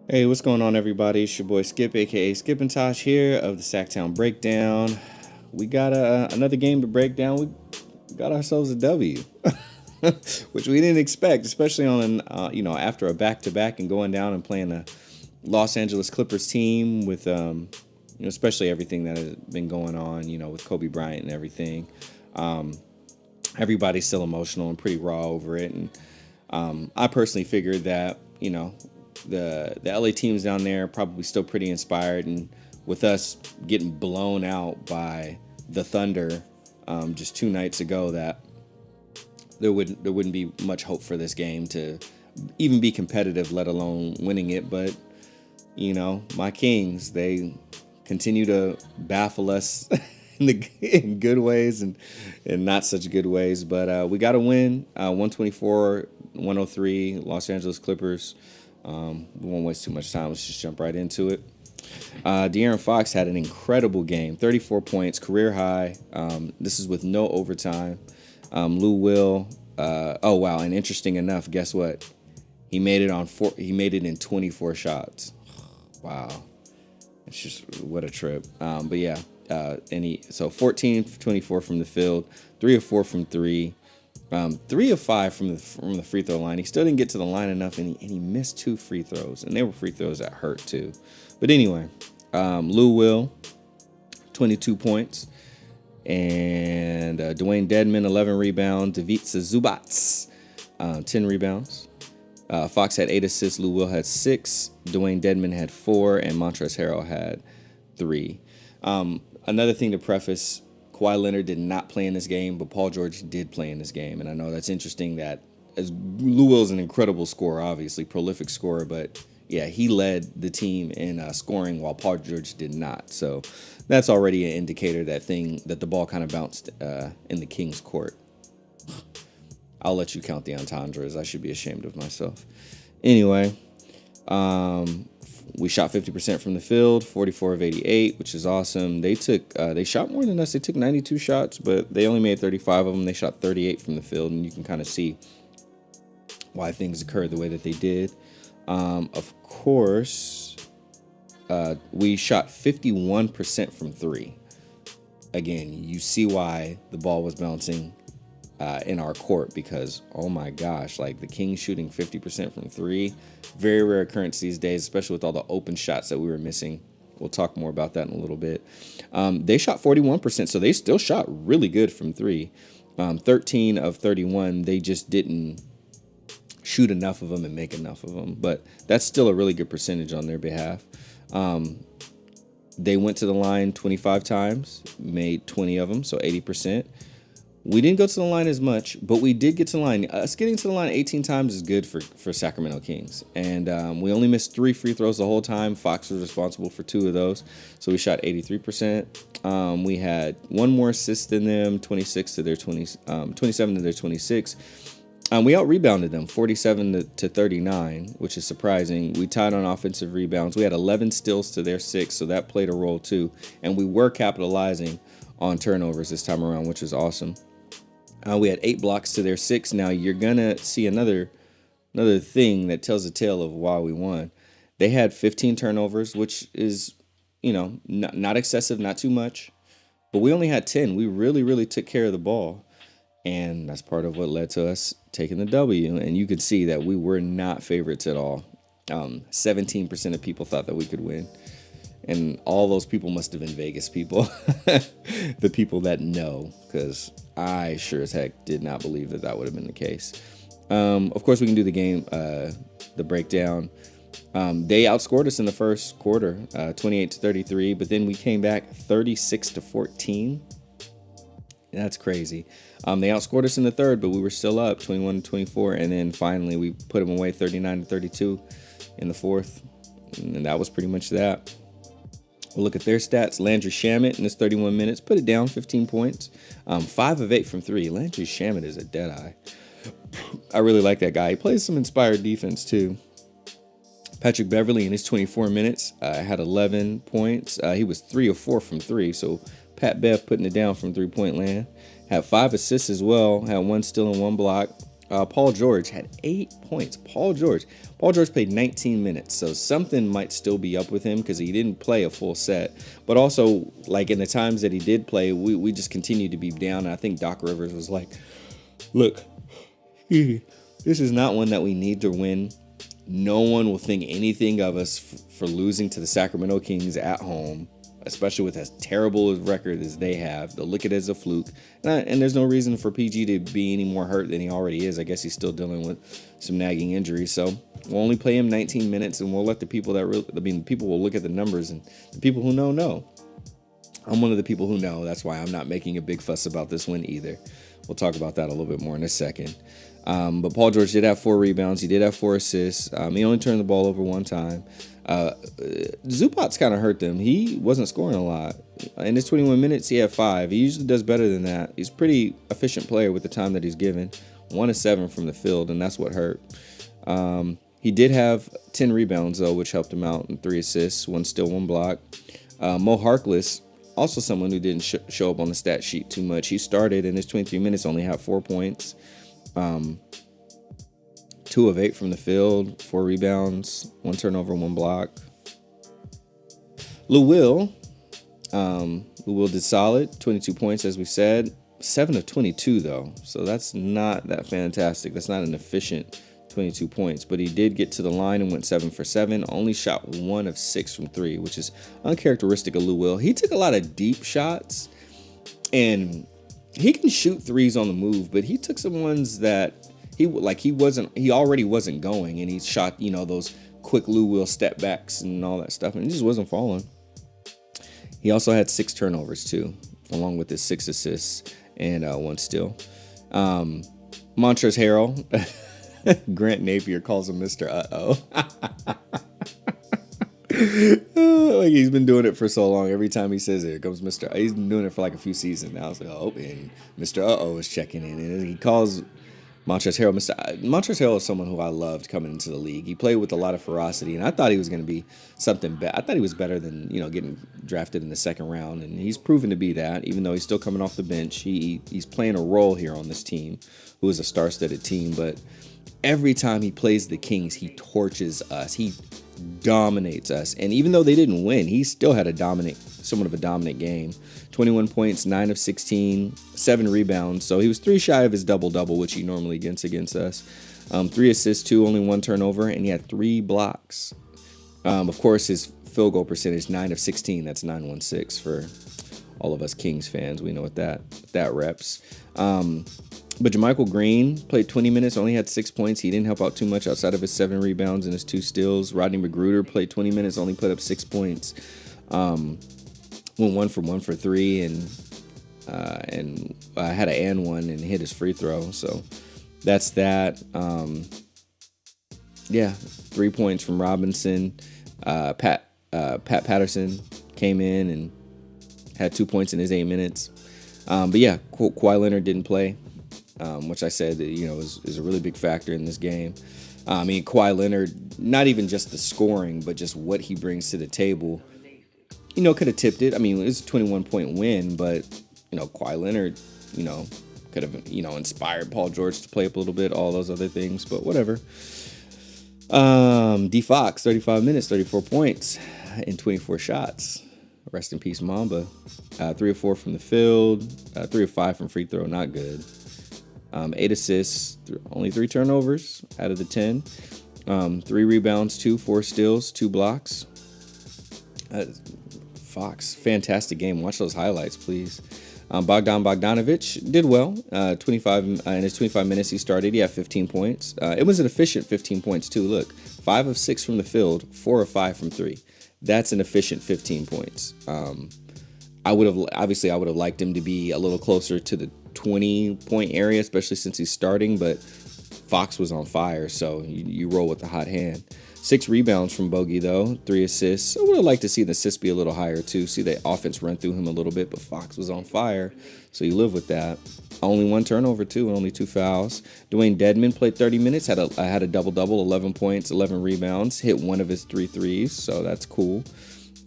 Hey, what's going on, everybody? It's your boy Skip, aka Skip and Tosh here of the Sacktown Breakdown. We got another game to break down. We got ourselves a W, which we didn't expect, especially on after a back to back and going down and playing a Los Angeles Clippers team with especially everything that has been going on, with Kobe Bryant and everything. Everybody's still emotional and pretty raw over it, and I personally figured that the LA teams down there probably still pretty inspired, and with us getting blown out by the Thunder just 2 nights ago, that there wouldn't be much hope for this game to even be competitive, let alone winning it. But my Kings, they continue to baffle us in good ways and not such good ways. But we got to win. 124-103, Los Angeles Clippers. We won't waste too much time. Let's just jump right into it. De'Aaron Fox had an incredible game, 34 points, career high. This is with no overtime. Lou Will. Oh wow! And interesting enough, guess what? He made it on four. He made it in 24 shots. Wow, it's just what a trip. But yeah, so 14 for 24 from the field, 3 of 4 from three. 3 of 5 from the free throw line. He still didn't get to the line enough, and he missed 2 free throws, and they were free throws that hurt too. But anyway, Lou Will, 22 points, and Dwayne Dedman, 11 rebounds. Davica Zubats, 10 rebounds. Fox had 8 assists. Lou Will had 6. Dwayne Dedman had 4, and Montrezl Harrell had 3. Another thing to preface. Kawhi Leonard did not play in this game, but Paul George did play in this game. And I know that's interesting that as Lou Will is an incredible scorer, obviously, prolific scorer, but yeah, he led the team in scoring while Paul George did not. So that's already an indicator that the ball kind of bounced in the Kings' court. I'll let you count the entendres. I should be ashamed of myself. Anyway, we shot 50% from the field, 44 of 88, which is awesome. They shot more than us. They took 92 shots, but they only made 35 of them. They shot 38 from the field, and you can kind of see why things occurred the way that they did. Of course, we shot 51% from three. Again, you see why the ball was bouncing in our court, because oh my gosh, like the Kings shooting 50% from three, very rare occurrence these days, especially with all the open shots that we were missing. We'll talk more about that in a little bit. They shot 41%, so they still shot really good from three. 13 of 31, they just didn't shoot enough of them and make enough of them, but that's still a really good percentage on their behalf. They went to the line 25 times, made 20 of them, so 80%. We didn't go to the line as much, but we did get to the line. Us getting to the line 18 times is good for Sacramento Kings. And we only missed 3 free throws the whole time. Fox was responsible for 2 of those. So we shot 83%. We had 1 more assist than them, 26 to their 27 to their 26. We out-rebounded them, 47 to 39, which is surprising. We tied on offensive rebounds. We had 11 steals to their 6, so that played a role too. And we were capitalizing on turnovers this time around, which is awesome. We had 8 blocks to their 6. Now you're gonna see another thing that tells the tale of why we won. They had 15 turnovers, which is not excessive, not too much, but we only had 10. We really took care of the ball, and that's part of what led to us taking the W. And you could see that we were not favorites at all. 17% of people thought that we could win. And all those people must have been Vegas people, the people that know, because I sure as heck did not believe that would have been the case. Of course, we can do the game, the breakdown. They outscored us in the first quarter, 28 to 33, but then we came back 36 to 14. That's crazy. They outscored us in the third, but we were still up 21 to 24, and then finally we put them away 39 to 32 in the fourth, and that was pretty much that. We'll look at their stats. Landry Shamet in his 31 minutes, put it down, 15 points. 5 of 8 from 3. Landry Shamet is a deadeye. I really like that guy. He plays some inspired defense, too. Patrick Beverly in his 24 minutes had 11 points. He was 3 of 4 from 3, so Pat Bev putting it down from three-point land. Had 5 assists as well. Had 1 steal and 1 block. Paul George had 8 points. Paul George played 19 minutes, so something might still be up with him because he didn't play a full set. But also, like in the times that he did play, we just continued to be down. And I think Doc Rivers was like, "Look, this is not one that we need to win. No one will think anything of us for losing to the Sacramento Kings at home, especially with as terrible a record as they have. They'll look at it as a fluke. And there's no reason for PG to be any more hurt than he already is. I guess he's still dealing with some nagging injuries. So we'll only play him 19 minutes, and we'll let the people people will look at the numbers, and the people who know. I'm one of the people who know. That's why I'm not making a big fuss about this win either. We'll talk about that a little bit more in a second. But Paul George did have 4 rebounds. He did have 4 assists. He only turned the ball over one time. Zupac's kind of hurt them. He wasn't scoring a lot. In his 21 minutes, he had 5. He usually does better than that. He's a pretty efficient player with the time that he's given. 1 of 7 from the field, and that's what hurt. He did have 10 rebounds, though, which helped him out, and 3 assists, 1 steal, 1 block. Mo Harkless, also someone who didn't show up on the stat sheet too much. He started in his 23 minutes, only had 4 points. 2 of 8 from the field, 4 rebounds, 1 turnover, 1 block. Lou Will did solid, 22 points, as we said. 7 of 22, though, so that's not that fantastic. That's not an efficient 22 points, but he did get to the line and went 7 for 7. Only shot 1 of 6 from 3, which is uncharacteristic of Lou Will. He took a lot of deep shots, and he can shoot threes on the move, but he took some ones that he already wasn't going, and he shot, those quick Lou Will step backs and all that stuff, and it just wasn't falling. He also had 6 turnovers too, along with his 6 assists and 1 steal. Montrezl Harrell, Grant Napier calls him Mr. Uh-oh. Like he's been doing it for so long. Every time he says it, here comes Mr. He's been doing it for like a few seasons now. So, and Mr. Uh-oh is checking in, and he calls Montrezl Harrell. Montrezl Harrell is someone who I loved coming into the league. He played with a lot of ferocity, and I thought he was going to be something better. I thought he was better than getting drafted in the second round, and he's proven to be that. Even though he's still coming off the bench, he's playing a role here on this team, who is a star-studded team. But every time he plays the Kings, he torches us. He dominates us, and even though they didn't win, he still had somewhat of a dominant game. 21 points, 9 of 16, 7 rebounds. So he was 3 shy of his double-double, which he normally gets against us. 3 assists, 2, only 1 turnover, and he had 3 blocks. Of course, his field goal percentage, 9 of 16. That's 916 for all of us Kings fans. We know what that reps. But JaMychal Green played 20 minutes, only had 6 points. He didn't help out too much outside of his 7 rebounds and his 2 steals. Rodney Magruder played 20 minutes, only put up 6 points. Went 1 for 3, and had an and one and hit his free throw. So that's that. 3 points from Robinson. Pat Patterson came in and had 2 points in his 8 minutes. Kawhi Leonard didn't play, which I said is a really big factor in this game. Kawhi Leonard, not even just the scoring, but just what he brings to the table. Could have tipped it. It was a 21-point win, but, Kawhi Leonard, could have, inspired Paul George to play up a little bit, all those other things, but whatever. D Fox, 35 minutes, 34 points, and 24 shots. Rest in peace, Mamba. 3 of 4 from the field, 3 of 5 from free throw, not good. 8 assists, only 3 turnovers out of the 10. 3 rebounds, 4 steals, 2 blocks. Fox, fantastic game. Watch those highlights, please. Bogdan Bogdanovic did well. 25 in his 25 minutes he started. He had 15 points. It was an efficient 15 points too. Look, 5 of 6 from the field, 4 of 5 from 3. That's an efficient 15 points. I would have liked him to be a little closer to the 20-point area, especially since he's starting. But Fox was on fire, so you roll with the hot hand. 6 rebounds from Bogey, though. 3 assists. I would have liked to see the assists be a little higher, too. See the offense run through him a little bit, but Fox was on fire, so you live with that. Only 1 turnover, too, and only 2 fouls. Dwayne Dedmon played 30 minutes, had a double-double, 11 points, 11 rebounds, hit 1 of his 3 threes, so that's cool.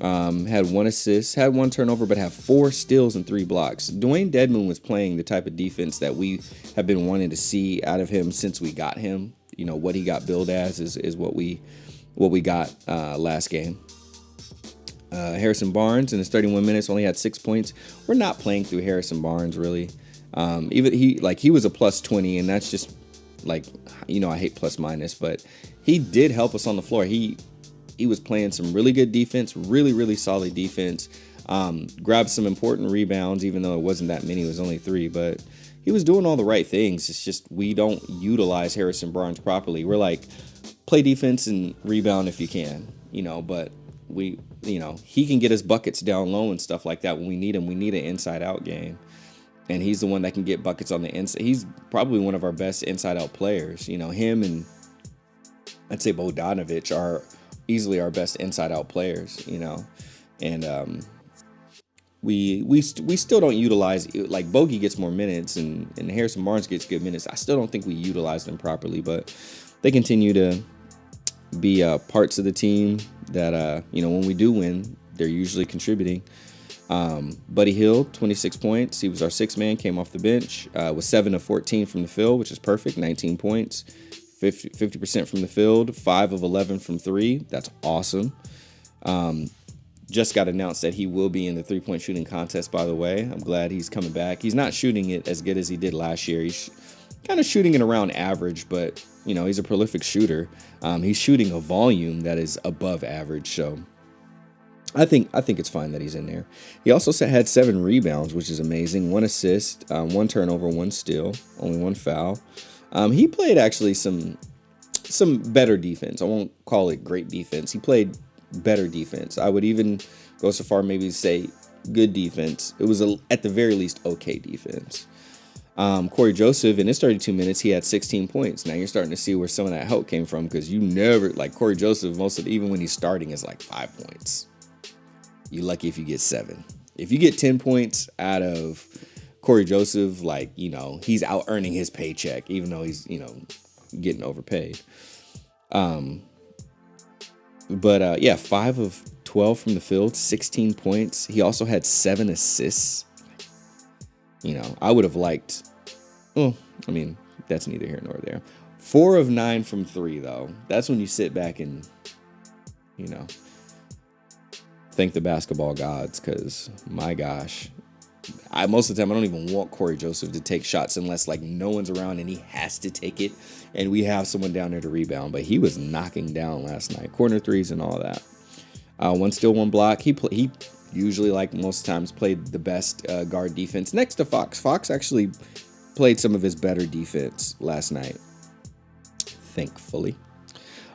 Had 1 assist, had 1 turnover, but had 4 steals and 3 blocks. Dwayne Dedmon was playing the type of defense that we have been wanting to see out of him since we got him. What he got billed as is what we got last game. Harrison Barnes in his 31 minutes only had 6 points. We're not playing through Harrison Barnes really. Even he was a plus 20, and that's just I hate plus minus, but he did help us on the floor. He was playing some really good defense, really, really solid defense. Grabbed some important rebounds, even though it wasn't that many. It was only 3, but he was doing all the right things. It's just we don't utilize Harrison Barnes properly. We're like, play defense and rebound if you can, but he can get us buckets down low and stuff like that when we need him. We need an inside-out game. And he's the one that can get buckets on the inside. He's probably one of our best inside-out players. Him and I'd say Bogdanovic are easily our best inside-out players, and we still don't utilize, Bogey gets more minutes and Harrison Barnes gets good minutes. I still don't think we utilize them properly, but they continue to be parts of the team that when we do win, they're usually contributing. Buddy Hield, 26 points. He was our sixth man, came off the bench, was 7 of 14 from the field, which is perfect, 19 points. 50% from the field, 5 of 11 from 3. That's awesome. Just got announced that he will be in the 3-point shooting contest, by the way. I'm glad he's coming back. He's not shooting it as good as he did last year. He's kind of shooting it around average, but, he's a prolific shooter. He's shooting a volume that is above average, so I think it's fine that he's in there. He also had 7 rebounds, which is amazing. 1 assist, 1 turnover, 1 steal, only 1 foul. He played actually some better defense. I won't call it great defense. He played better defense. I would even go so far maybe to say good defense. It was at the very least okay defense. Corey Joseph, in his 32 minutes, he had 16 points. Now you're starting to see where some of that help came from, because you never, Corey Joseph, even when he's starting, is 5 points. You're lucky if you get 7. If you get 10 points out of Corey Joseph, he's out earning his paycheck, even though he's, getting overpaid. But 5 of 12 from the field, 16 points. He also had 7 assists. I would have liked, that's neither here nor there. 4 of 9 from 3, though. That's when you sit back and, thank the basketball gods, because, my gosh, most of the time I don't even want Corey Joseph to take shots unless no one's around and he has to take it and we have someone down there to rebound. But he was knocking down last night, corner threes and all that. 1 steal, 1 block. He usually, most times, played the best guard defense next to Fox. Fox actually played some of his better defense last night, thankfully.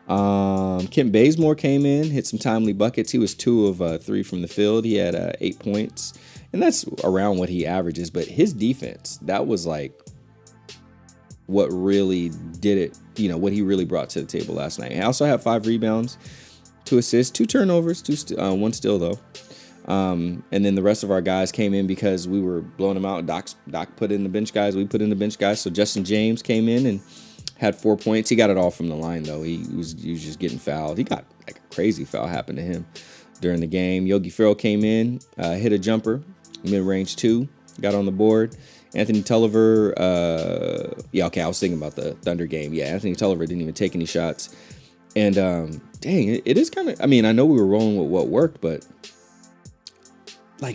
Kent Bazemore came in, hit some timely buckets. He was 2 of 3 from the field. He had 8 points, and that's around what he averages. But his defense, that was what really did it. What he really brought to the table last night. He also had 5 rebounds, 2 assists, 2 turnovers, 1 steal though. And then the rest of our guys came in because we were blowing them out. Doc put in the bench guys. We put in the bench guys. So Justin James came in and had 4 points. He got it all from the line, though. He was just getting fouled. He got a crazy foul happen to him during the game. Yogi Ferrell came in, hit a jumper, mid-range 2, got on the board. Anthony Tulliver, I was thinking about the Thunder game. Yeah, Anthony Tulliver didn't even take any shots. And, it is kind of, I know we were rolling with what worked, but,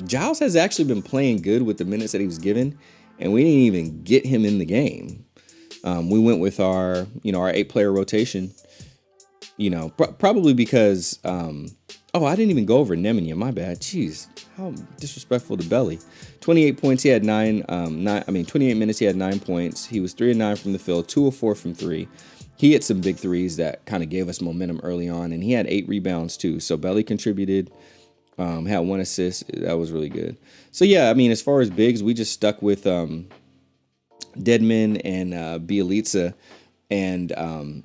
Giles has actually been playing good with the minutes that he was given, and we didn't even get him in the game. We went with our 8-player rotation, probably because, I didn't even go over Nemanja, my bad. Jeez, how disrespectful to Belly. 28 points, he had 28 minutes, he had 9 points. He was 3 of 9 from the field, 2 of 4 from 3. He hit some big threes that kind of gave us momentum early on, and he had 8 rebounds too. So Belly contributed, had 1 assist. That was really good. So yeah, as far as bigs, we just stuck with, Dedmon and Bielitsa, and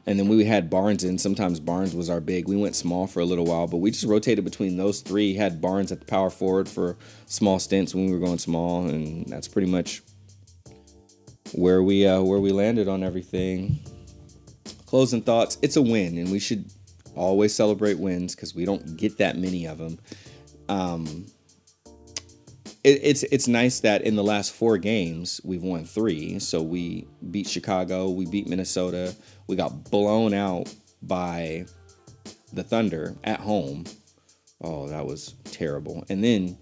then we had Barnes in. Sometimes Barnes was our big. We went small for a little while, but we just rotated between those 3. Had Barnes at the power forward for small stints when we were going small, and that's pretty much where we landed on everything. Closing thoughts: it's a win, and we should always celebrate wins because we don't get that many of them. It's nice that in the last 4 games we've won 3. So we beat Chicago, we beat Minnesota, we got blown out by the Thunder at home. Oh, that was terrible. And then,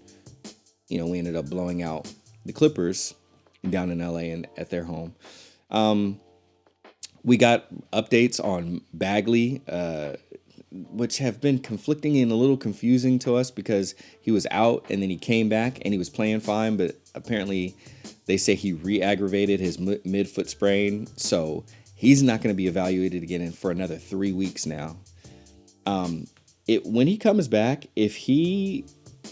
we ended up blowing out the Clippers down in LA and at their home. We got updates on Bagley, which have been conflicting and a little confusing to us because he was out and then he came back and he was playing fine, but apparently they say he re-aggravated his midfoot sprain, so he's not going to be evaluated again for another 3 weeks now. When he comes back, if he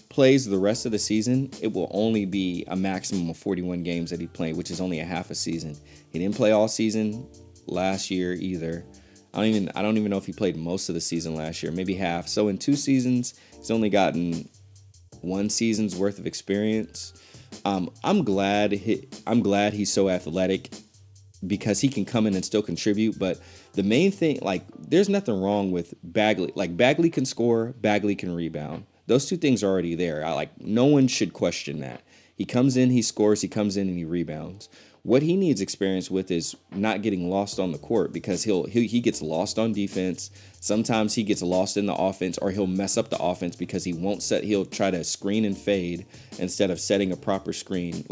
plays the rest of the season, it will only be a maximum of 41 games that he played, which is only a half a season. He didn't play all season last year either. I don't even know if he played most of the season last year, maybe half. So in 2 seasons, he's only gotten 1 season's worth of experience. I'm glad he's so athletic because he can come in and still contribute. But the main thing, there's nothing wrong with Bagley. Bagley can score, Bagley can rebound. Those 2 things are already there. No one should question that. He comes in, he scores, he comes in and he rebounds. What he needs experience with is not getting lost on the court because he gets lost on defense. Sometimes he gets lost in the offense or he'll mess up the offense because he'll try to screen and fade instead of setting a proper screen.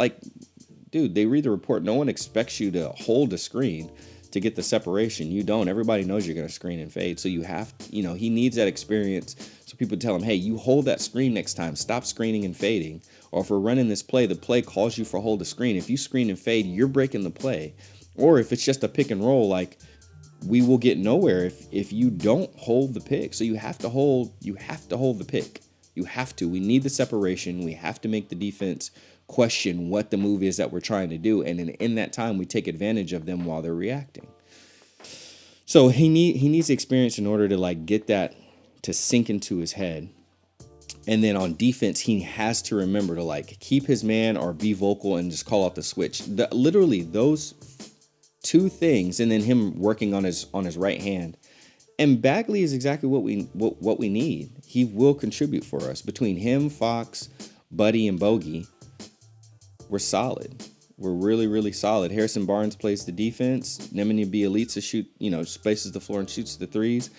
Dude, they read the report. No one expects you to hold a screen to get the separation. You don't. Everybody knows you're going to screen and fade. So you have, he needs that experience. So people tell him, hey, you hold that screen next time. Stop screening and fading. Or if we're running this play, the play calls you for hold a screen. If you screen and fade, you're breaking the play. Or if it's just a pick and roll, we will get nowhere if you don't hold the pick. So you have to hold the pick. You have to. We need the separation. We have to make the defense question what the move is that we're trying to do. And in that time, we take advantage of them while they're reacting. So he needs experience in order to get that to sink into his head. And then on defense, he has to remember to keep his man or be vocal and just call out the switch. Literally those 2 things, and then him working on his right hand. And Bagley is exactly what we need. He will contribute for us. Between him, Fox, Buddy, and Bogey, we're solid. We're really, really solid. Harrison Barnes plays the defense. Nemanja Bjelica spaces the floor and shoots the threes.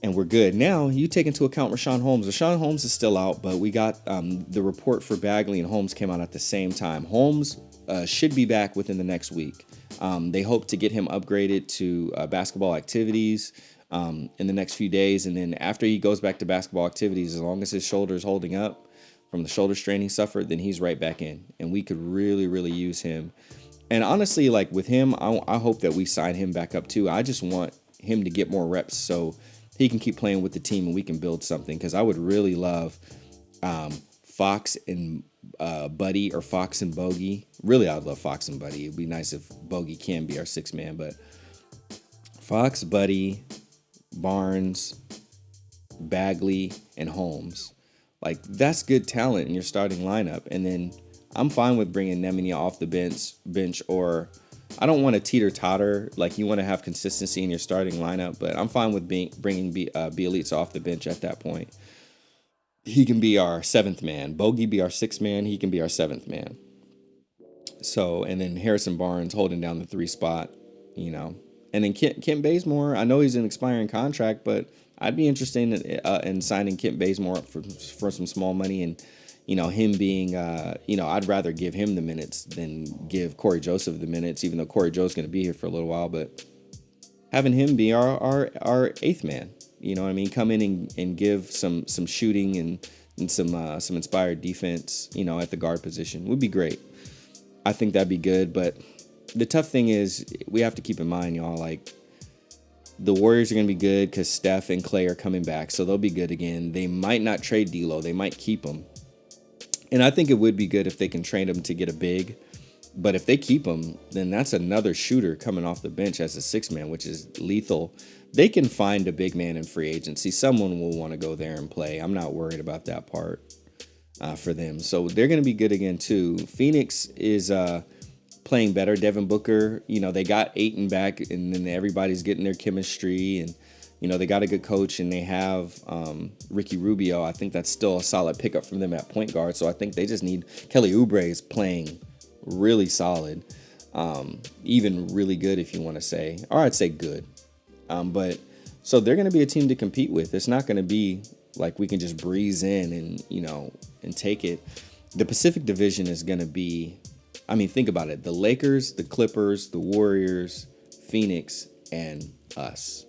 And we're good. Now, you take into account Rashawn Holmes. Rashawn Holmes is still out, but we got the report for Bagley and Holmes came out at the same time. Holmes should be back within the next week. They hope to get him upgraded to basketball activities in the next few days. And then after he goes back to basketball activities, as long as his shoulder is holding up from the shoulder strain he suffered, then he's right back in. And we could really, really use him. And honestly, with him, I hope that we sign him back up too. I just want him to get more reps so he can keep playing with the team and we can build something. Because I would really love Fox and Buddy or Fox and Bogey. Really, I would love Fox and Buddy. It'd be nice if Bogey can be our 6th man. But Fox, Buddy, Barnes, Bagley, and Holmes. That's good talent in your starting lineup. And then I'm fine with bringing Nemanja off the bench or I don't want to teeter-totter. You want to have consistency in your starting lineup, but I'm fine with bringing Bjelica off the bench at that point. He can be our 7th man. Bogey be our 6th man. He can be our 7th man. So, and then Harrison Barnes holding down the 3 spot, And then Kent Bazemore, I know he's an expiring contract, but I'd be interested in signing Kent Bazemore up for some small money and, him being, I'd rather give him the minutes than give Corey Joseph the minutes, even though Corey Joe's going to be here for a little while. But having him be our 8th man, come in and give some shooting and some inspired defense, at the guard position would be great. I think that'd be good. But the tough thing is we have to keep in mind, y'all, the Warriors are going to be good because Steph and Clay are coming back, so they'll be good again. They might not trade D'Lo. They might keep him. And I think it would be good if they can train him to get a big. But if they keep him, then that's another shooter coming off the bench as a 6th man, which is lethal. They can find a big man in free agency. Someone will want to go there and play. I'm not worried about that part for them. So they're going to be good again, too. Phoenix is playing better. Devin Booker, they got Ayton back, and then everybody's getting their chemistry. And, They got a good coach, and they have Ricky Rubio. I think that's still a solid pickup from them at point guard. So I think they just need Kelly Oubre is playing really solid, even really good if you want to say, or I'd say good. But so they're going to be a team to compete with. It's not going to be like we can just breeze in and take it. The Pacific Division is going to be, I mean, think about it. The Lakers, the Clippers, the Warriors, Phoenix, and us.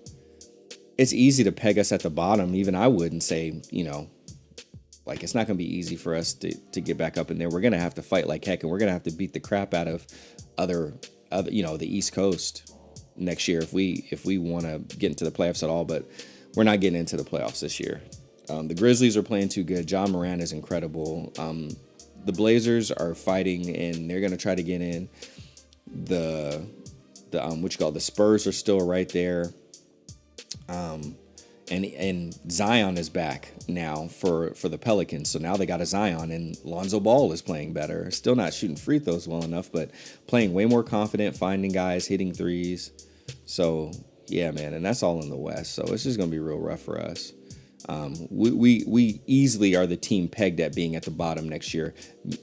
It's easy to peg us at the bottom. Even I wouldn't say, like it's not going to be easy for us to get back up in there. We're going to have to fight like heck, and we're going to have to beat the crap out of other, the East Coast next year if we want to get into the playoffs at all. But we're not getting into the playoffs this year. The Grizzlies are playing too good. John Moran is incredible. The Blazers are fighting, and they're going to try to get in. The Spurs are still right there. And Zion is back now for the Pelicans. So now they got a Zion, and Lonzo Ball is playing better. Still not shooting free throws well enough, but playing way more confident, finding guys, hitting threes. So yeah, man, and that's all in the West. So it's just gonna be real rough for us. We easily are the team pegged at being at the bottom next year,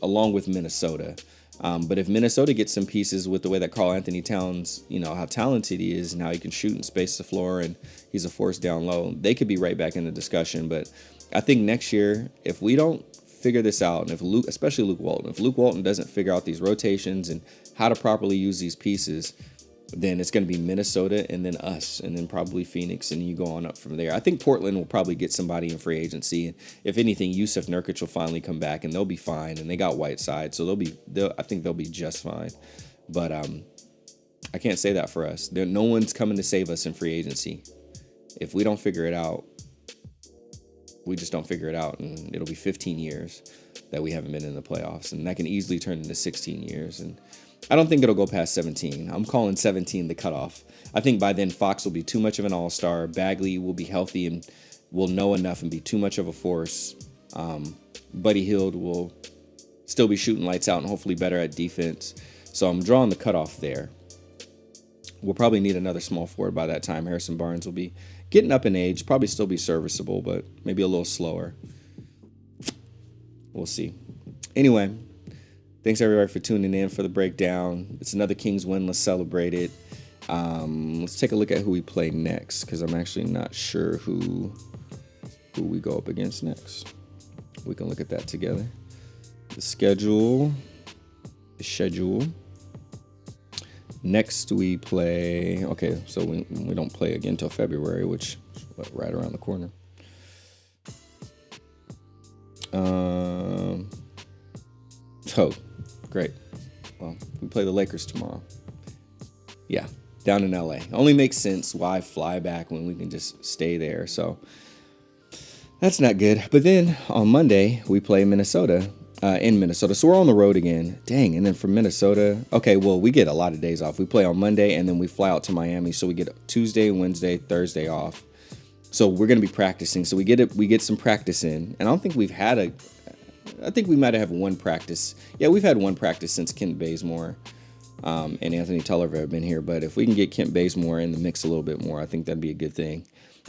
along with Minnesota. But if Minnesota gets some pieces with the way that Karl Anthony Towns, how talented he is and how he can shoot and space the floor, and he's a force down low, they could be right back in the discussion. But I think next year, if we don't figure this out, and if especially Luke Walton doesn't figure out these rotations and how to properly use these pieces, then it's going to be Minnesota and then us and then probably Phoenix, and you go on up from there. I think Portland will probably get somebody in free agency. And if anything, Yusuf Nurkic will finally come back, and they'll be fine. And they got Whiteside, so I think they'll be just fine. But I can't say that for us. No one's coming to save us in free agency. If we don't figure it out, we just don't figure it out, and it'll be 15 years that we haven't been in the playoffs, and that can easily turn into 16 years. And I don't think it'll go past 17. I'm calling 17 the cutoff. I think by then Fox will be too much of an all-star. Bagley will be healthy and will know enough and be too much of a force. Buddy Hield will still be shooting lights out and hopefully better at defense. So I'm drawing the cutoff there. We'll probably need another small forward by that time. Harrison Barnes will be getting up in age, probably still be serviceable, but maybe a little slower. We'll see. Anyway, thanks everybody for tuning in for the breakdown. It's another Kings win. Let's celebrate it. Let's take a look at who we play next, because I'm actually not sure who we go up against next. We can look at that together. The schedule. Next we play. Okay, so we don't play again until February, which is right around the corner. Oh, great. Well, we play the Lakers tomorrow. Yeah, down in LA. Only makes sense why fly back when we can just stay there. So that's not good. But then on Monday, we play Minnesota, in Minnesota. So we're on the road again. Dang, and then from Minnesota. Okay, well, we get a lot of days off. We play on Monday, and then we fly out to Miami. So we get Tuesday, Wednesday, Thursday off. So we're going to be practicing. So we get some practice in. And I don't think we've had I think we might have one practice. Yeah, we've had one practice since Kent Bazemore and Anthony Tulliver have been here. But if we can get Kent Bazemore in the mix a little bit more, I think that'd be a good thing.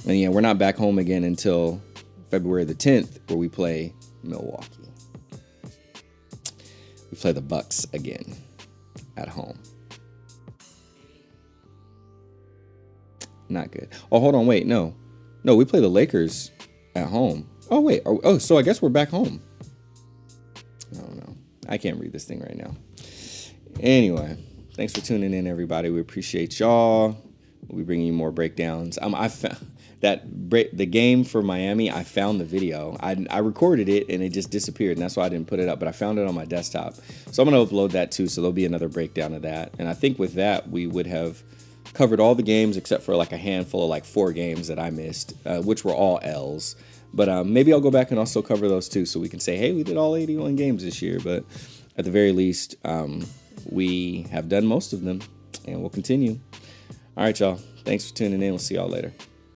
And yeah, we're not back home again until February the 10th, where we play Milwaukee. We play the Bucks again at home. Not good. Oh, hold on. Wait, no, we play the Lakers at home. Oh, wait. Oh, so I guess we're back home. I don't know. I can't read this thing right now. Anyway, thanks for tuning in, everybody. We appreciate y'all. We'll be bringing you more breakdowns. I found the game for Miami. I found the video. I recorded it and it just disappeared, and that's why I didn't put it up. But I found it on my desktop, so I'm gonna upload that too. So there'll be another breakdown of that. And I think with that we would have covered all the games except for like a handful of like 4 games that I missed, which were all L's. But maybe I'll go back and also cover those too, so we can say, hey, we did all 81 games this year. But at the very least, we have done most of them, and we'll continue. All right, y'all. Thanks for tuning in. We'll see y'all later.